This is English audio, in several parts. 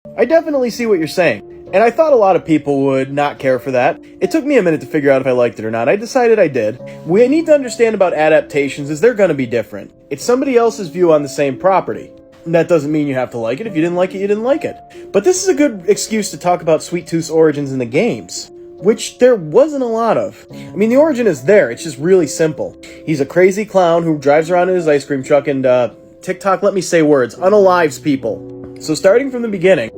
I definitely see what you're saying, and I thought a lot of people would not care for that. It took me a minute to figure out if I liked it or not. I decided I did. What I need to understand about adaptations is they're going to be different. It's somebody else's view on the same property. And that doesn't mean you have to like it. If you didn't like it, you didn't like it. But this is a good excuse to talk about Sweet Tooth's origins in the games, which there wasn't a lot of. I mean, the origin is there. It's just really simple. He's a crazy clown who drives around in his ice cream truck and, TikTok, let me say words, unalives people. So starting from the beginning,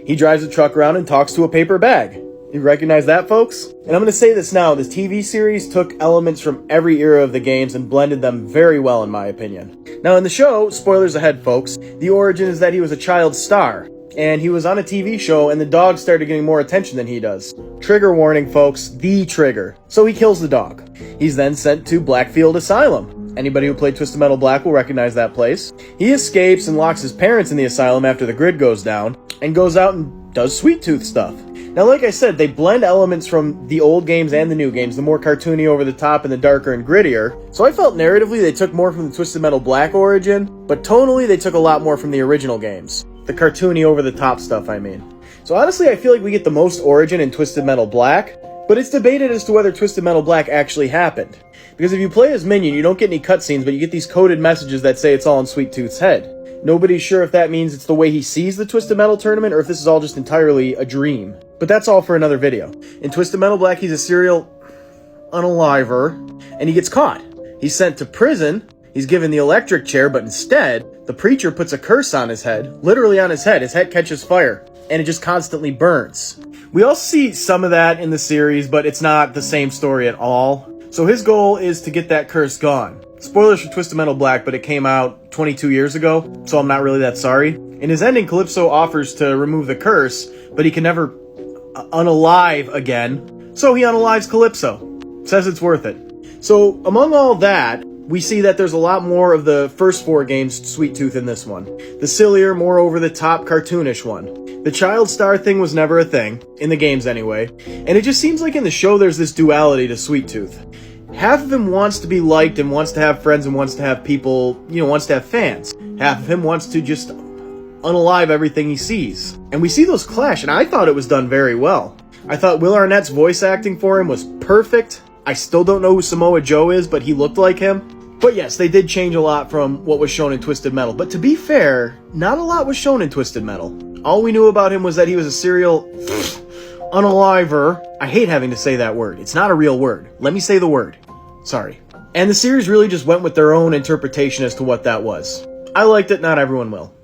he drives a truck around and talks to a paper bag. You recognize that, folks? And I'm going to say this now, this TV series took elements from every era of the games and blended them very well, in my opinion. Now, in the show, spoilers ahead, folks, the origin is that he was a child star, and he was on a TV show, and the dog started getting more attention than he does. Trigger warning, folks, the trigger. So he kills the dog. He's then sent to Blackfield Asylum. Anybody who played Twisted Metal Black will recognize that place. He escapes and locks his parents in the asylum after the grid goes down, and goes out and does Sweet Tooth stuff. Now, like I said, they blend elements from the old games and the new games, the more cartoony over the top and the darker and grittier. So I felt narratively they took more from the Twisted Metal Black origin, but tonally they took a lot more from the original games. The cartoony over the top stuff, I mean. So honestly, I feel like we get the most origin in Twisted Metal Black, but it's debated as to whether Twisted Metal Black actually happened. Because if you play as Minion, you don't get any cutscenes, but you get these coded messages that say it's all in Sweet Tooth's head. Nobody's sure if that means it's the way he sees the Twisted Metal tournament, or if this is all just entirely a dream. But that's all for another video. In Twisted Metal Black, he's a serial unaliver, and he gets caught. He's sent to prison, he's given the electric chair, but instead, the preacher puts a curse on his head, literally on his head catches fire, and it just constantly burns. We also see some of that in the series, but it's not the same story at all. So his goal is to get that curse gone. Spoilers for Twisted Metal Black, but it came out 22 years ago, so I'm not really that sorry. In his ending, Calypso offers to remove the curse, but he can never unalive again, so he unalives Calypso. Says it's worth it. So, among all that, we see that there's a lot more of the first four games Sweet Tooth in this one. The sillier, more over-the-top, cartoonish one. The child star thing was never a thing, in the games anyway, and it just seems like in the show there's this duality to Sweet Tooth. Half of him wants to be liked and wants to have friends and wants to have people, wants to have fans. Half of him wants to just unalive everything he sees. And we see those clash, and I thought it was done very well. I thought Will Arnett's voice acting for him was perfect. I still don't know who Samoa Joe is, but he looked like him. But yes, they did change a lot from what was shown in Twisted Metal. But to be fair, not a lot was shown in Twisted Metal. All we knew about him was that he was a serial unaliver. I hate having to say that word. It's not a real word. Let me say the word. Sorry. And the series really just went with their own interpretation as to what that was. I liked it, not everyone will.